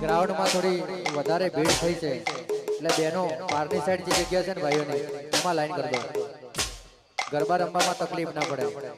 ગ્રાઉન્ડમાં થોડી વધારે ભીડ થઈ છે એટલે બેનો બહારની સાઈડ જે જગ્યા છે ને ભાઈઓની એમાં લાઈન કરી દો, ગરબા રમવામાં તકલીફ ના પડે.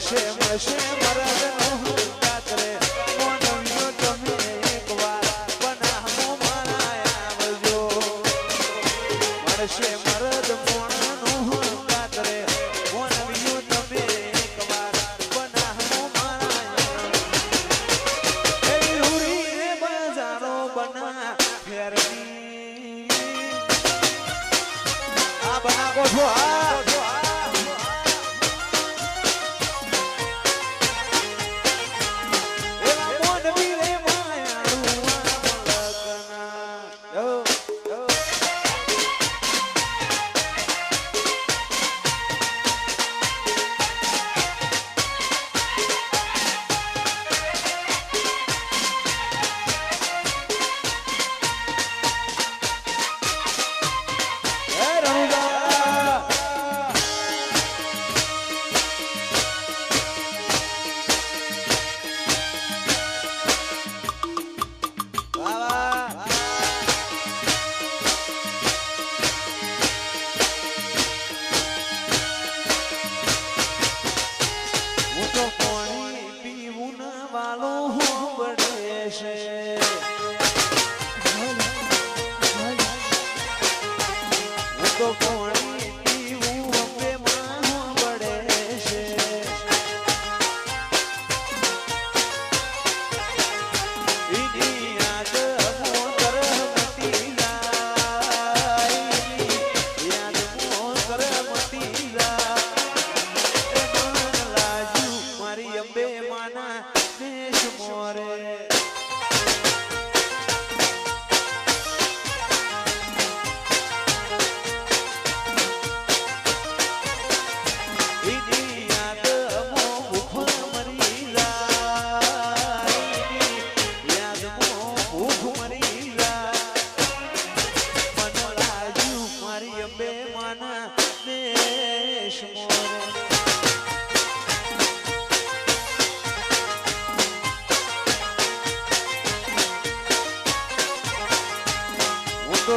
મળશે મળશે મરદનો કાતરે મોનવ્યો તમે એકવાર બનાવો મારા આવજો મળશે મરદ મોણનો કાતરે મોનવ્યો તમે એકવાર બનાવો મારા એ હુરી રે બજારો બના ફેરવી આ બનાવો છો આ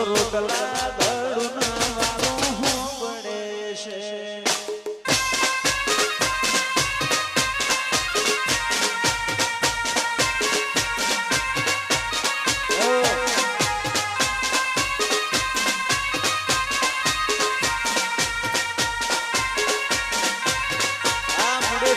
રોટલા દળું વાળું પડે છે આ મુડે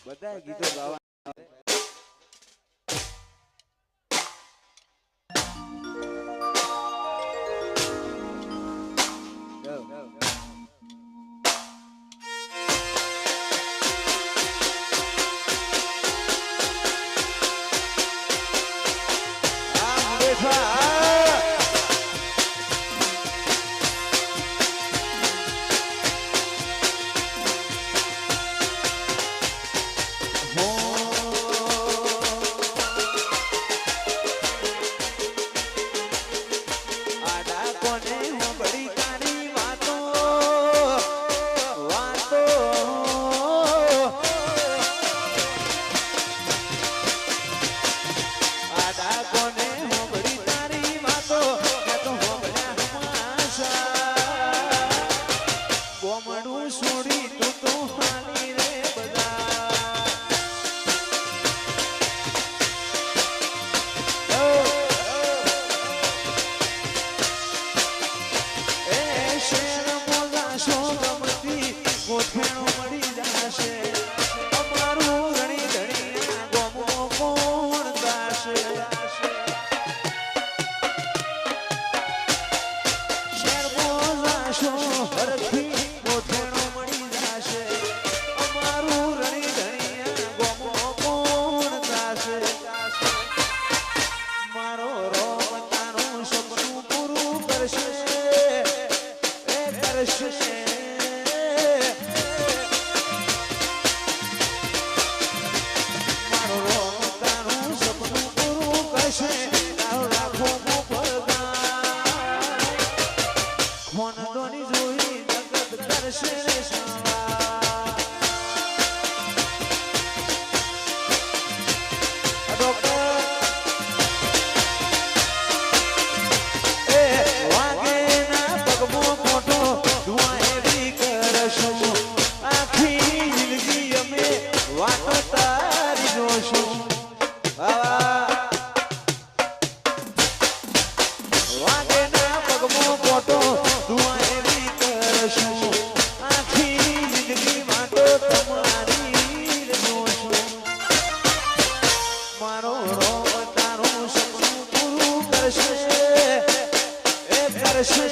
બધા ગીતો ગાવા વાટો તારી જોશું વાવા વાગે ના પગમો પોટો દુઆએલી કરશું આખી જિંદગી વાટો તમારી જોશું મારો રોગ તારું સપનું પૂરું કરશે એ કરશે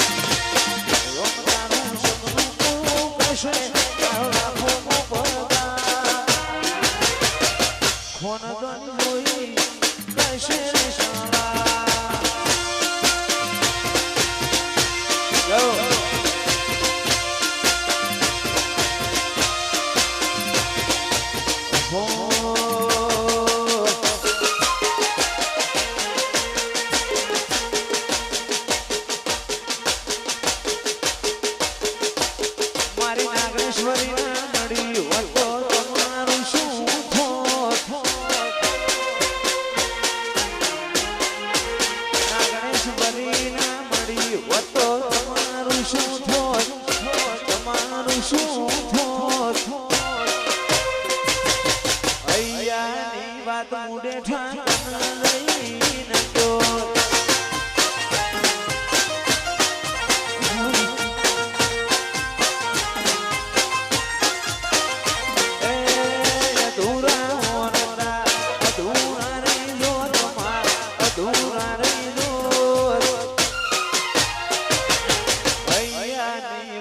રોગ તારું સપનું પૂરું કરશે તારો લાખો પગા ખોન દોન જોઈ કરશે શાળા go મારી નાગેશ્વરી ના નડી વતો તમારું શું થોત નાગેશ્વરી ના મળી વતો તમારું શું થોત તમારું શું થોત અહીંયાની વાત મુડે ઠાણ લઈને ગયો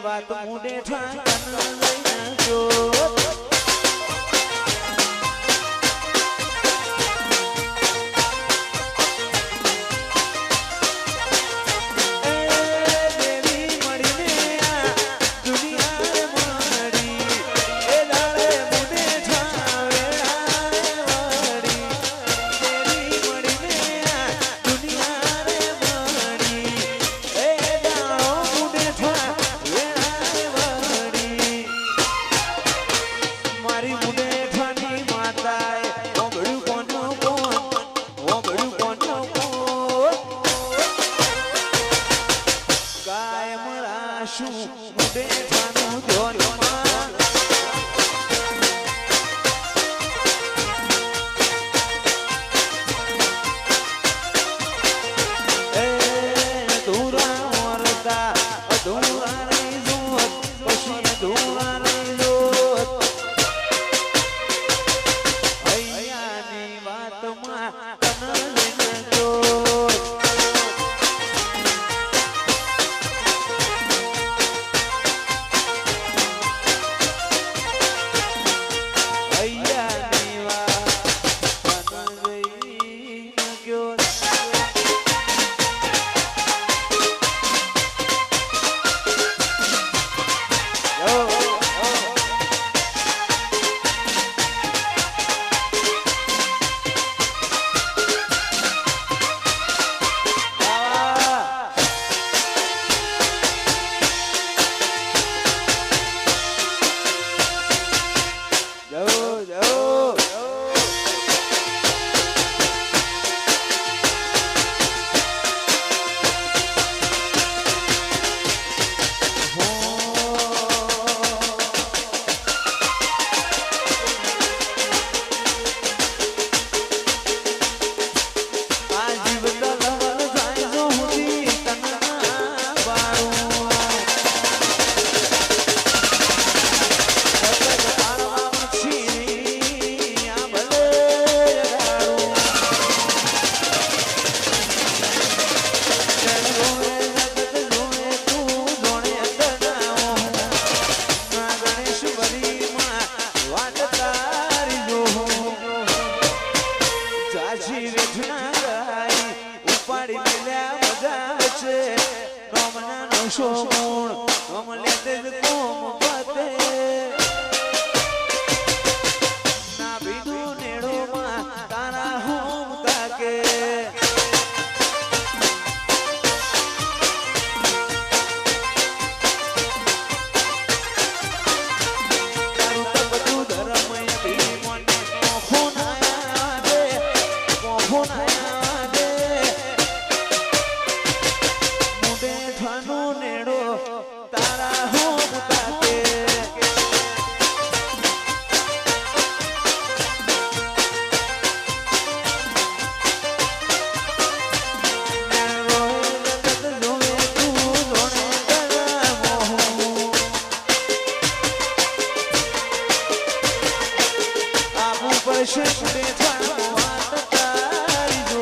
વાત મુડે ઠાણ લઈને જો દેવી મળીને આ દુનિયા મળી એ દાડે મુડે ઠાણ વેળાએ વળી દેવી મળીને આ દુનિયા મળી એ દાડો મુડે ઠાણ મારી મુડેઠાની માતાએ ઓબળ્યું કોનો કોણ ઓબળ્યું કોનો કોણ કાયમ રાશું મુડેઠાનું ધ્યાનમાં એ અધૂરા વરતા અધૂરા રહી જોત પછી અધૂરા રહી જોત અહીંયાની વાતમાં તને લઈને જો અહીંયાની વાત તને લઈને ગયો પડશે મુડે થાનો વાત તારી જો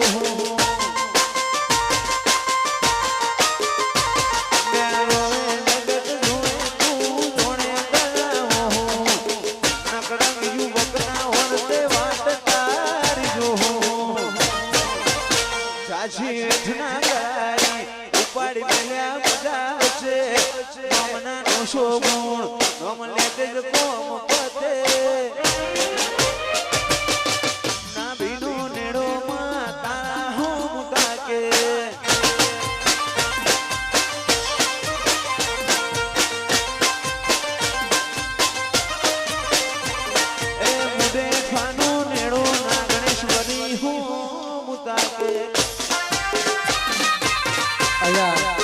અહીંયા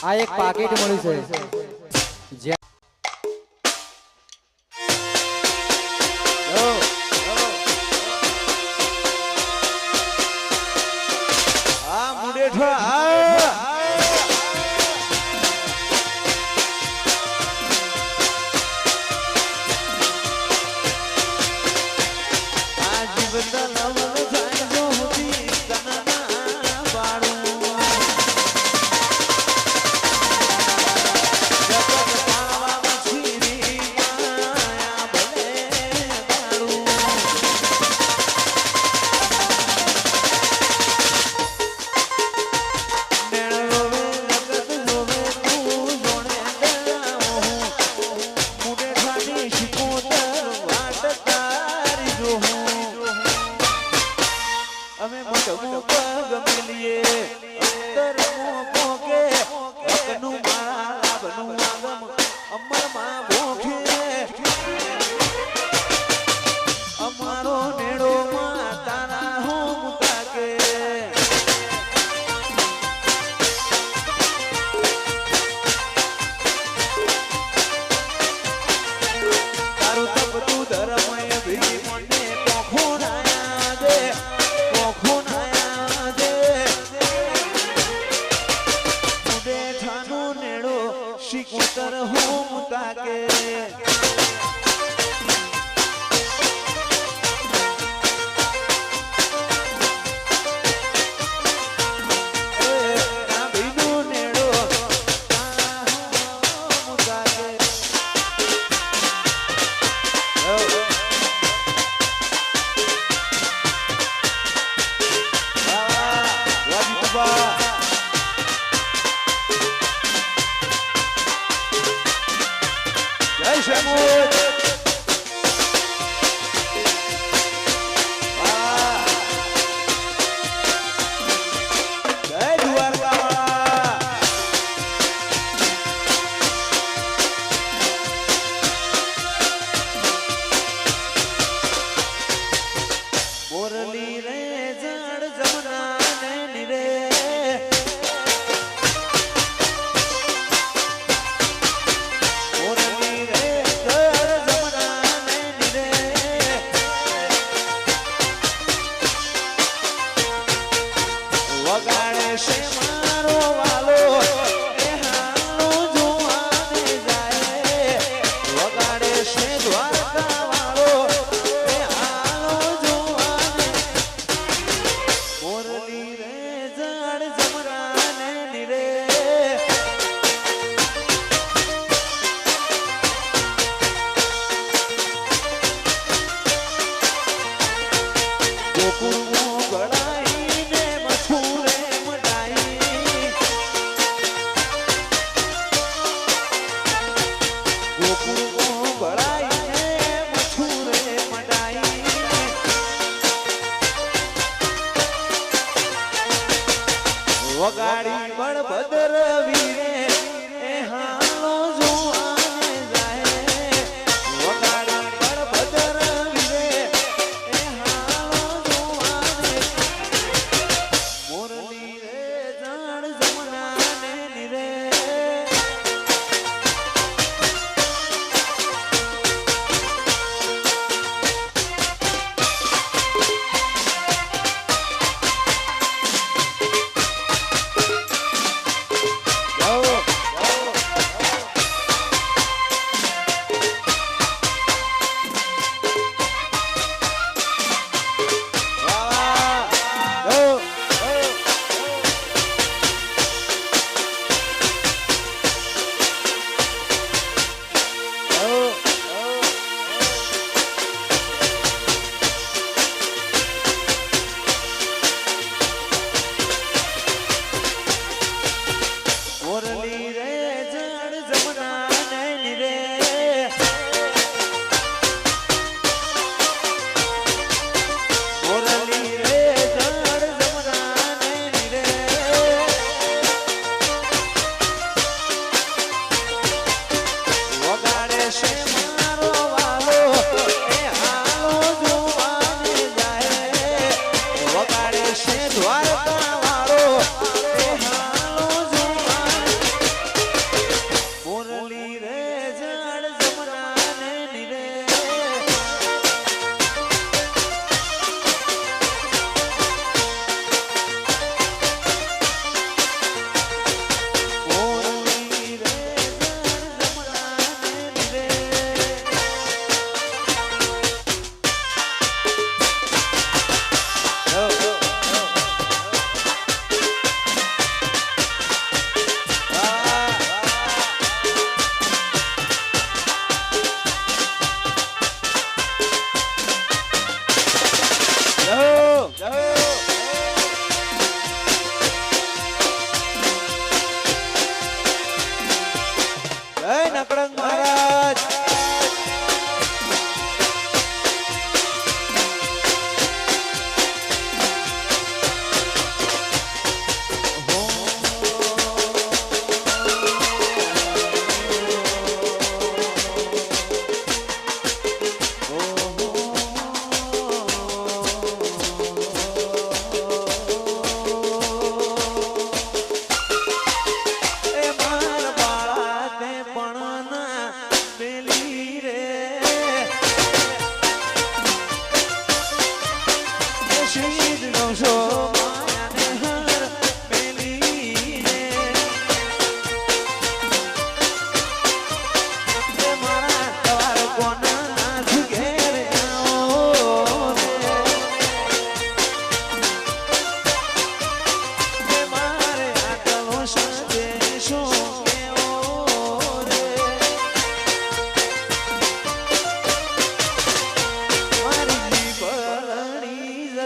આ એક પાકીટ મળ્યું છે જ્યાં શિકોતર હું તાકે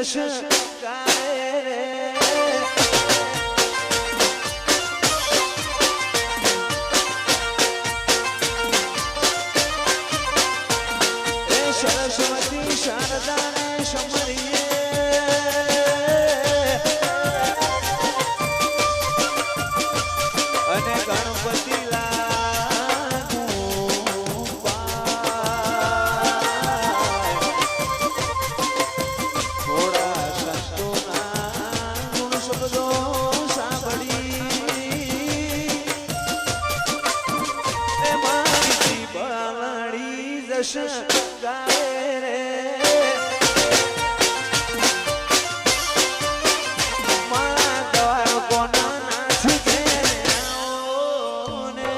જશ ગાય રે સરસ્વતી શારદાને સમરીએ અને ગણપતિ લાગુ પાય. થોડા સંતોના ગુણ શબ્દો સાંભળી એ મારી બાવળી જશ ગાય રે મારા દ્વાર કોના નાથી ઘેરે આવો ને.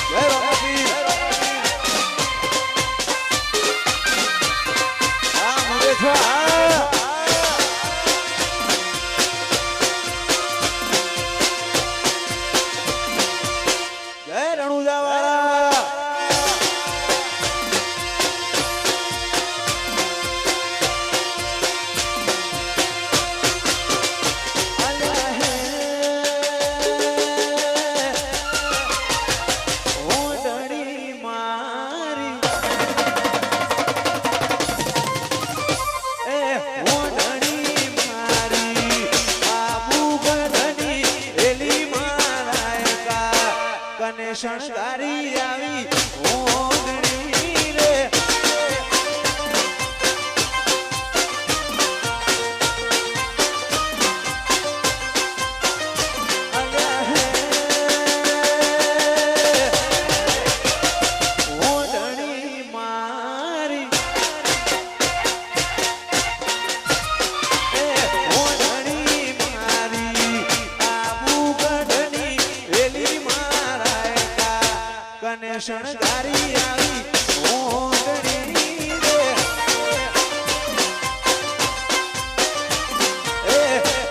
જય રામાપીર. આ મુરેઠા જય રણુજાવાળા. અલ્યા હે ઓઢણી મારી એ ઓઢણી મારી આબુ ગઢની એલી મારા કને શણગારી આવી ઓઢણી રે. અલ્યા હે ઓઢણી મારી એ ઓઢણી મારી આબુ ગઢની એલી મારા કને શણગારી આવી ઓઢણી રે. એ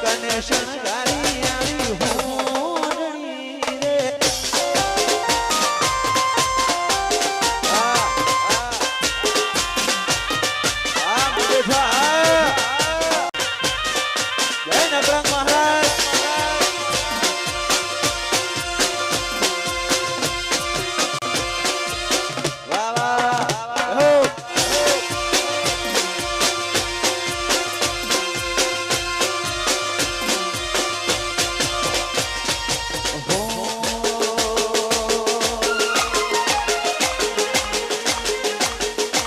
કને શણગારી આવી ઓઢણી રે. આ મુરેઠા. જય નગરંગ મહારાજ. વાહ વાહ. હો.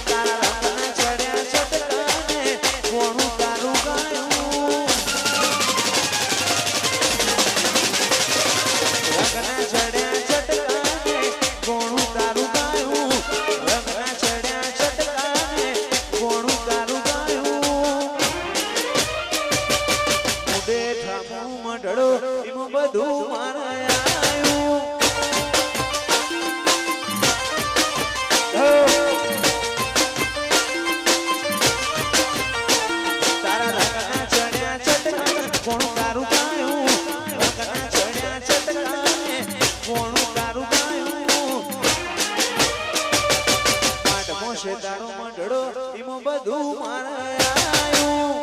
તારા રંગના ચડ્યા ચટકાને કોણું તારું ગાયું. રંગના ચડ્યા ચટકાને કોણું તારું ગાયું. રંગના ચડ્યા ચટકાને કોણું તારું ગાયું. મુડેઠા મું મંડળો એમાં બધું મારા આયું. તારા રંગના ચડ્યા ચટકાને કોણું તારું ગાયું. રંગના ચડ્યા ચટકાને કોણું તારું ગાયું. માટમો છે તારો મંડળો એમાં બધું મારા આયું.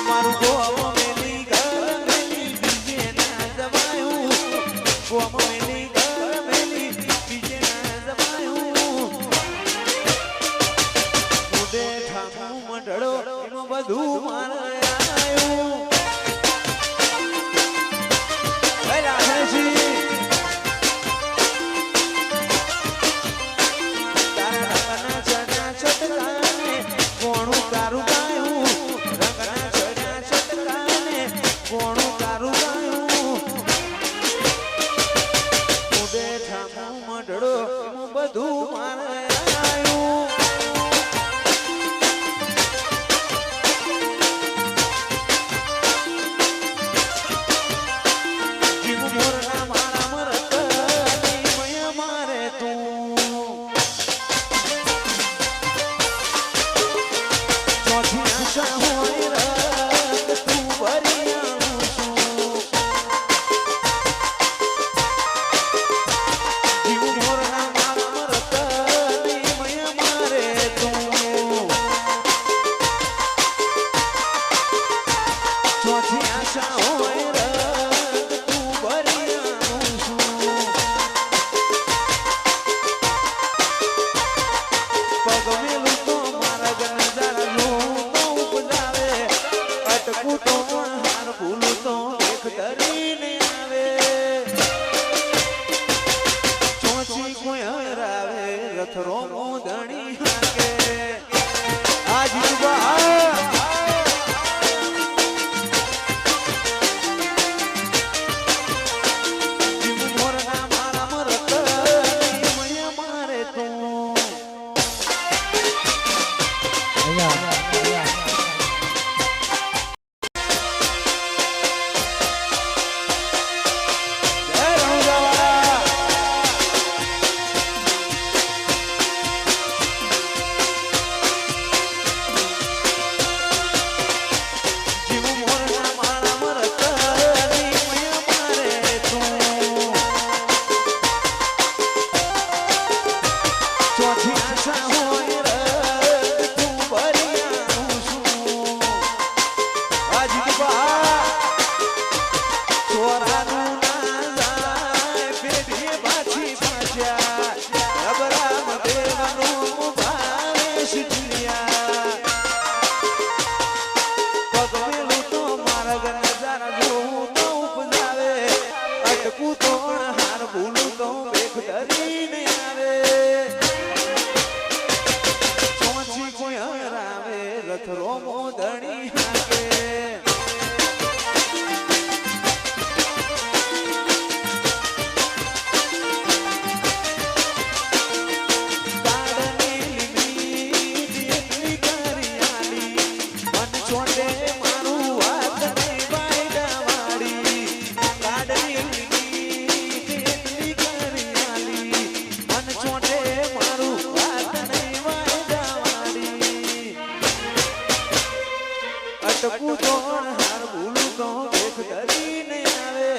મારું ગોમો મેલી ઘર મેલી બીજે ના જવાયું. ગોમો મેલી ઘર મેલી બીજે ના જવાયું. મુડેઠા મું મંડળો એમાં બધું મારા આયું. હે રાધેજી. તારા રંગના ચડ્યા ચટકાને કોણું તારું ગાયું. રંગના ચડ્યા ચટકાને કોણું તારું ગાયું. મુડેઠા મું મંડળો એમાં બધું મારા આયું. રથરો મોદણી હાકે આજુબા અટકું તોણ હાર ભૂલું તો દેખ ધરીને આવે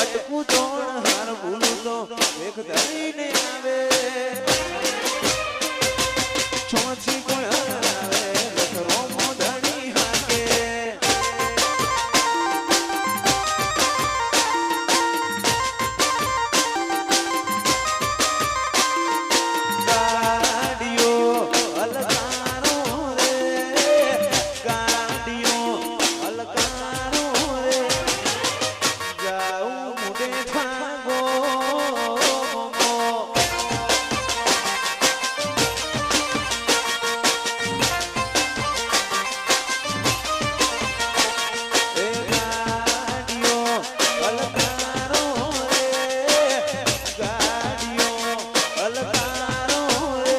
અટકું તોણ હાર ભૂલું તો દેખ ધરીને આવે છોછી કોઈ આવે રથરો મોદણી હાકે ગાડીઓ અલકારો રે ગાડીઓ અલકારો રે જાઉં મુડે ઠાગો એ ગાડીઓ અલકારો રે ગાડીઓ અલકારો રે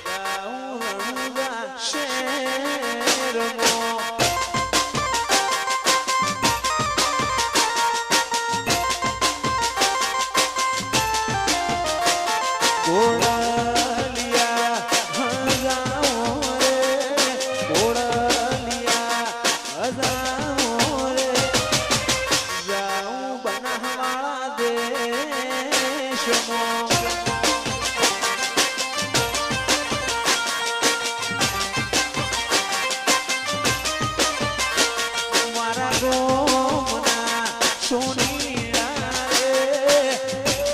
જાઉં રણુજા શેરનો ઘોડલિયા હજાઓ રે ઘોડલિયા હજાઓ રે જાઉં બનાસવાળા દેશમાં મારા ગોમના સોનીડા રે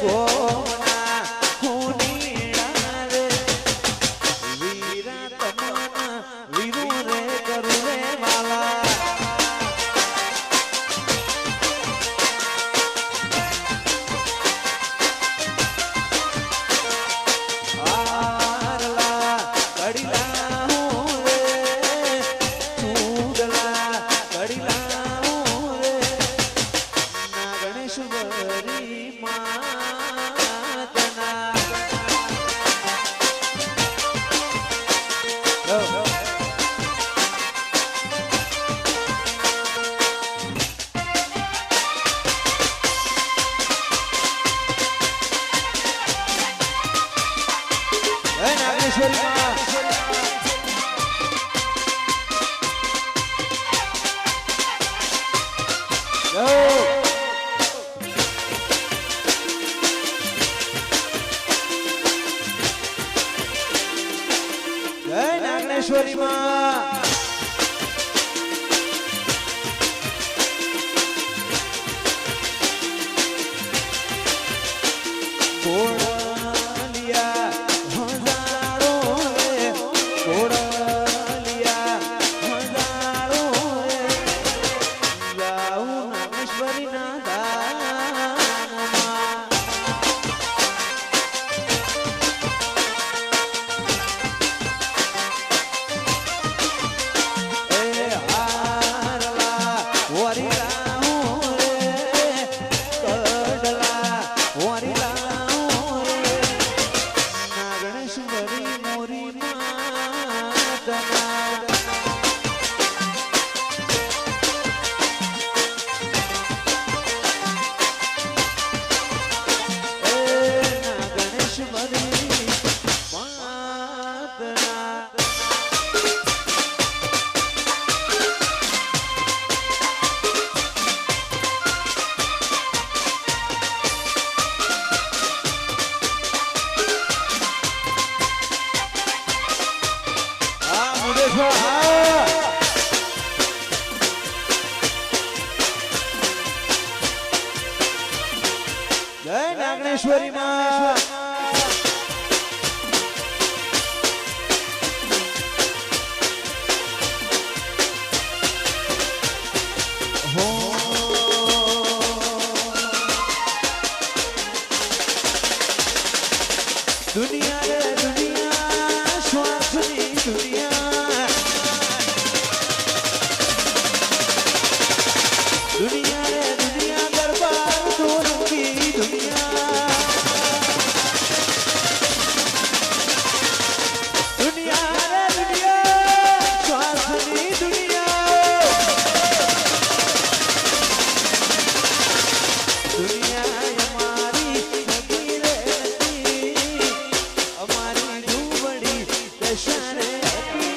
ગોમના સોનીડા રે વીરા તમના વીરો રે કરું રે વાલા આરલા કડીલા હું રે ચૂડલા કડીલા હું રે ના ગણેશ્વરી માતના હે નાગેશ્વરી માં જય નાગેશ્વરી માં ઘોડલિયા હજારો રે ઘોડલિયા હજારો રે જાઉં નાગેશ્વરી ના દાનમાં નાગણેશ્વરીમાં દુનિયા રે દુનિયા શ્વાસની દુનિયા દુનિયા રે દુનિયા દરબાર ઢોલકી દુનિયા દુનિયા રે દુનિયા શ્વાસની દુનિયા દુનિયા અમારી નગી રે નથી અમારી ડૂબડી દશા રે હતી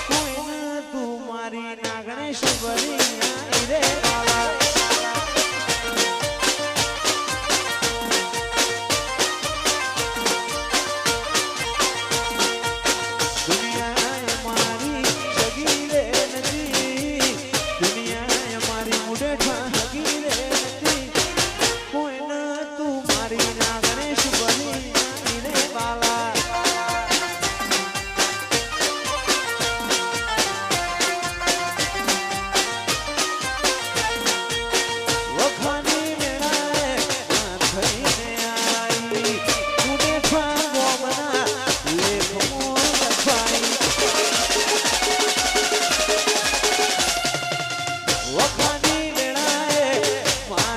કોઈ ન તું મારી નાગણેશ્વરી આઈ રે વાલા દુનિયા અમારી જગી રે નથી દુનિયા અમારી મુઢેઠા હગી રે નથી કોઈ ન તું મારી નાગણેશ્વરી આઈ રે વાલા વખાની મેળાએ થઈને આઈ મુઢેઠા ગોમના લેખમો લખાઈ વખાની મેળાએ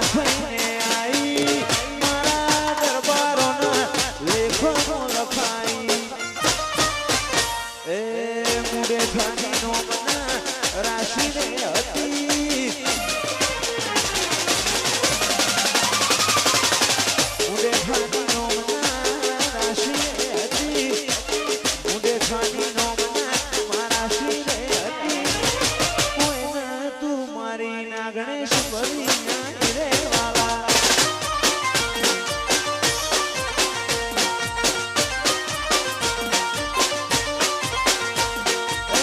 થઈને આઈ મારા દરબારોના લેખમો લખાઈ એ મુઢેઠાની નોમના રાશિ રે હતી મુઢેઠાની નોમના રાશિ રે હતી મુઢેઠાની નોમના રાશિ રે હતી કોઈ ન તું મારી નાગણેશ્વરી આઈ રે વાલા એ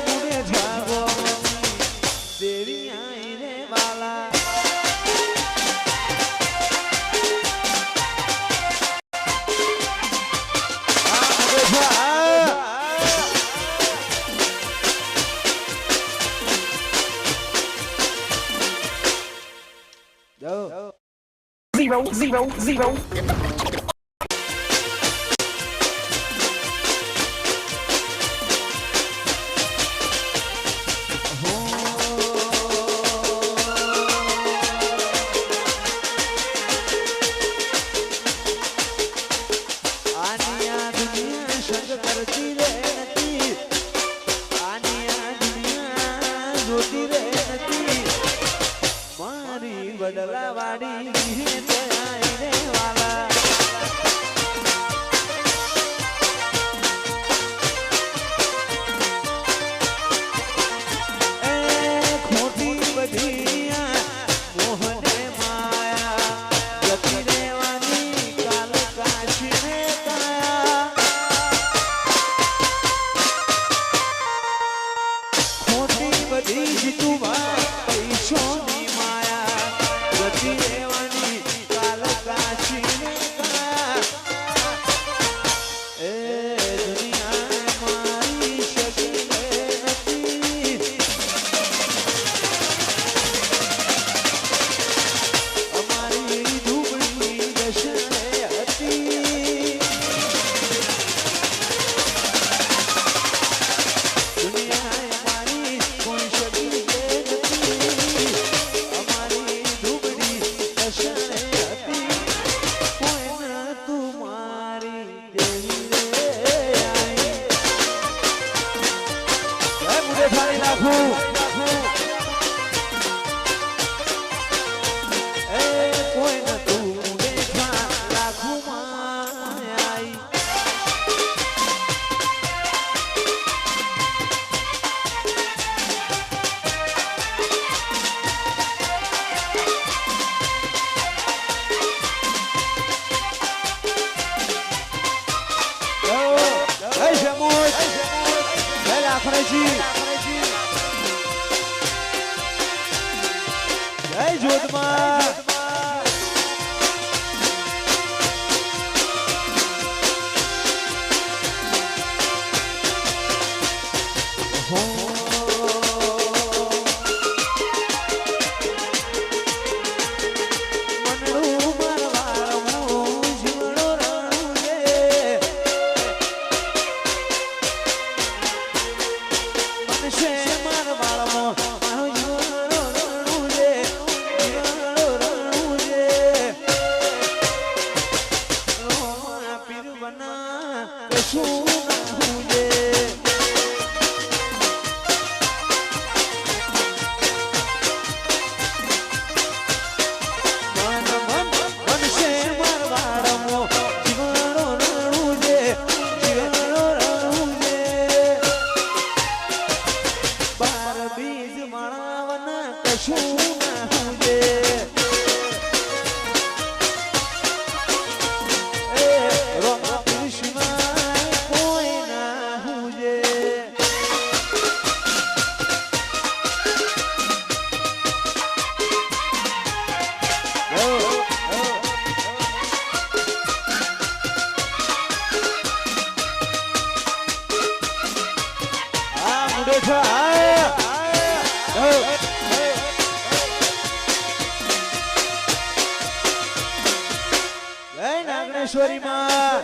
મુઢેઠા ગોમની દેવી આઈ રે વાલા Zero. આની આ દુનિયા સંગ કરતી રે નથી આની આ દુનિયા જોતી રે નથી મારી વડલાવાડી વિહેત આઈ રે વાલા એ ખોટી બધી આ મોહને માયા જતી રહેવાની કાલ કાશીને કાયા ખોટી બધી જીતુવા પૈસોની માયા જતી રહેવાની કાલ કાશીને કાયા એ દુનિયા મારી સગી નથી અમારી ડૂબડી દશા હતી દુનિયા અમારી કોઈ સગી નથી અમારી ડૂબડી દશા હતી કોઈ ન તું મારી દેવી રે આઈ જય મુઢેઠાની લાખું એ કોઈ ન તું મુઢેઠા લાખુમાં આઈ જય શમુજ જય લાખણેજી જય જોધમાં નાગણેશ્વરીમાં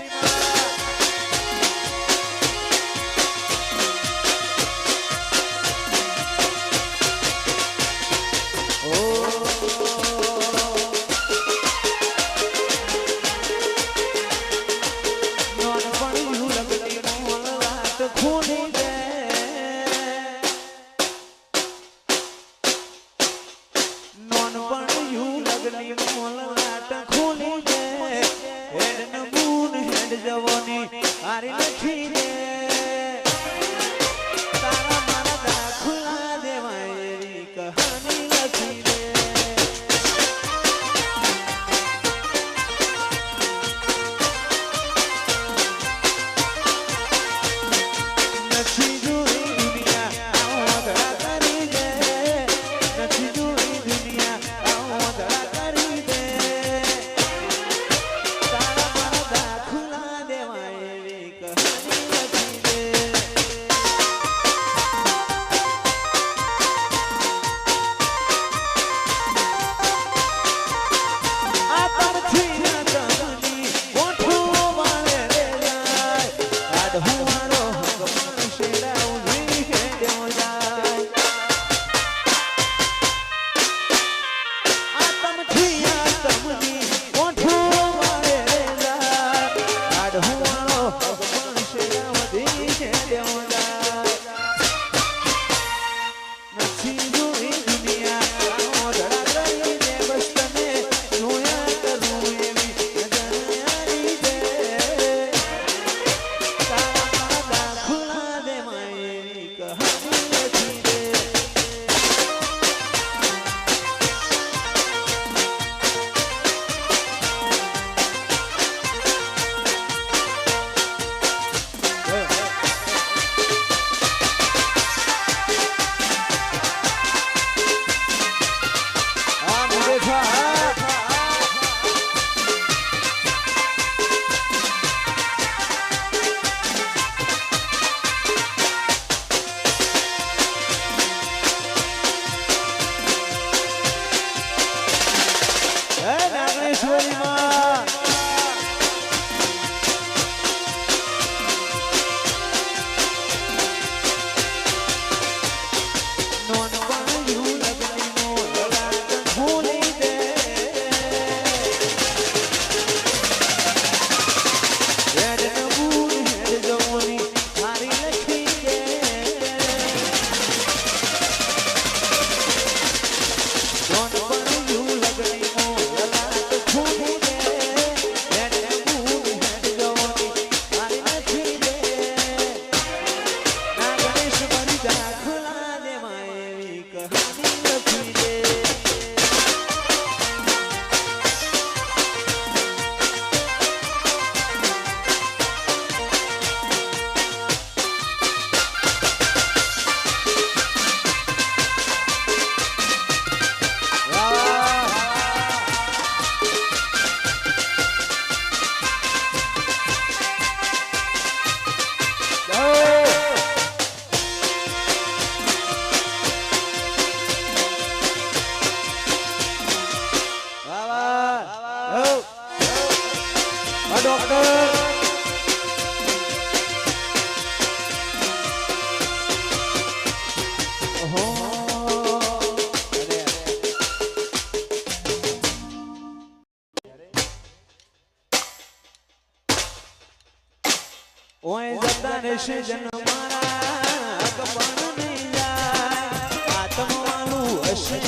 ઓય જતા રહેશે જન મારા કપણ નહીં જાય આત્માનું હશે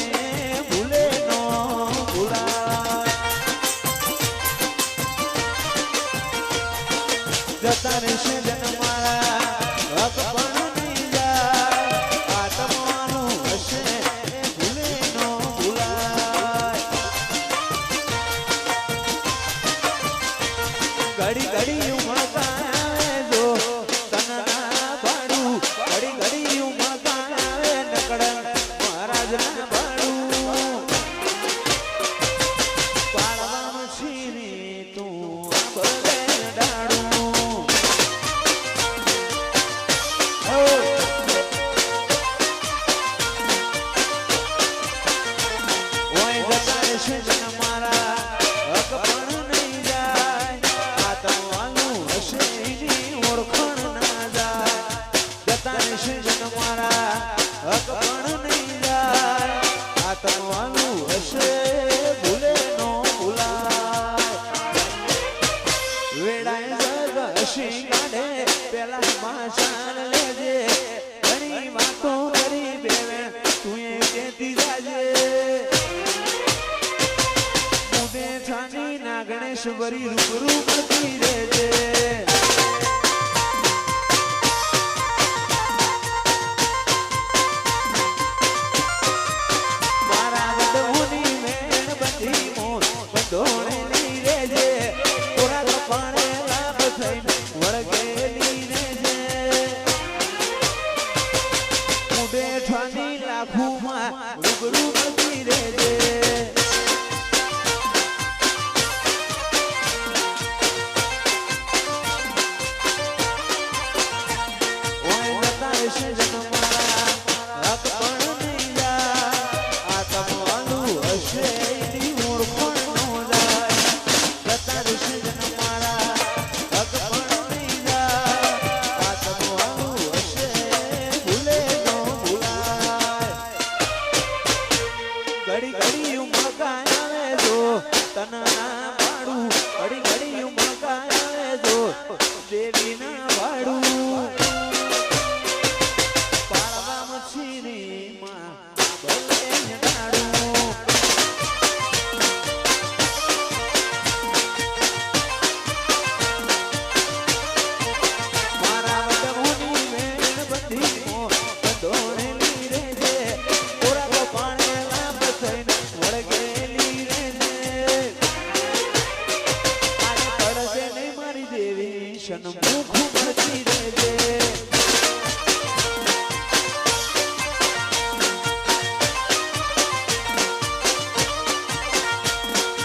ભૂલે નો ભૂલા જતા રહેશે જન મારા કપણ નહીં જાય આત્માનું હશે ભૂલે નો ભૂલા ઘડી ઘડી ઉમળતા ગણેશ વરી રૂબરૂ મળતી રહેજે મારા વડવોની મેણ બધી મોત બંધોણેલી રહેજે થોડા કપાણે લાભ થઈને વળગેલી રહેજે હું બેઠાની લાખુમાં રૂબરૂ મળતી રહેજે દેવી ના વાડું પાળવા મછીની માં ભલે જગાડું મારા વડવોની મેણ બધી બંધોણેલી રહેજે ઓરા તો પાણે લાંબ થઈને વળગેલી રહેજે આજે પડશે નહીં મારી દેવી સન્મુખ મળતી રહેજે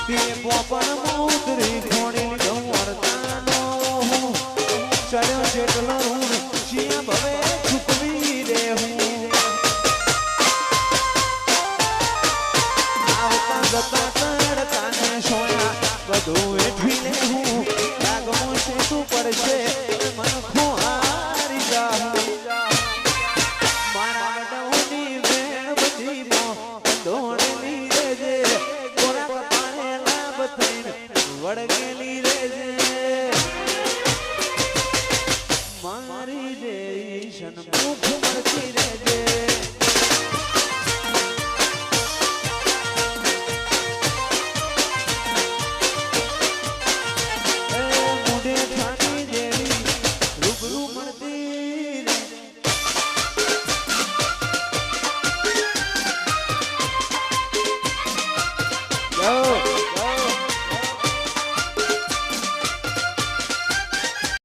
તે પોપણ ઉતરી ઘોડી ડમરતાનો ચડ્યો જેટલો હું શિયા ભવે ચૂકવી દે હું આવતા જતા તડકાને સોયા બધું એઠવી લે હું લાગવું છે તું પડશે મન ખુહારી જા મારા વડવોની વેણ બધી બંધોણેલી રહેજે કોરા કપાણે લાભ થઈને વળગેલી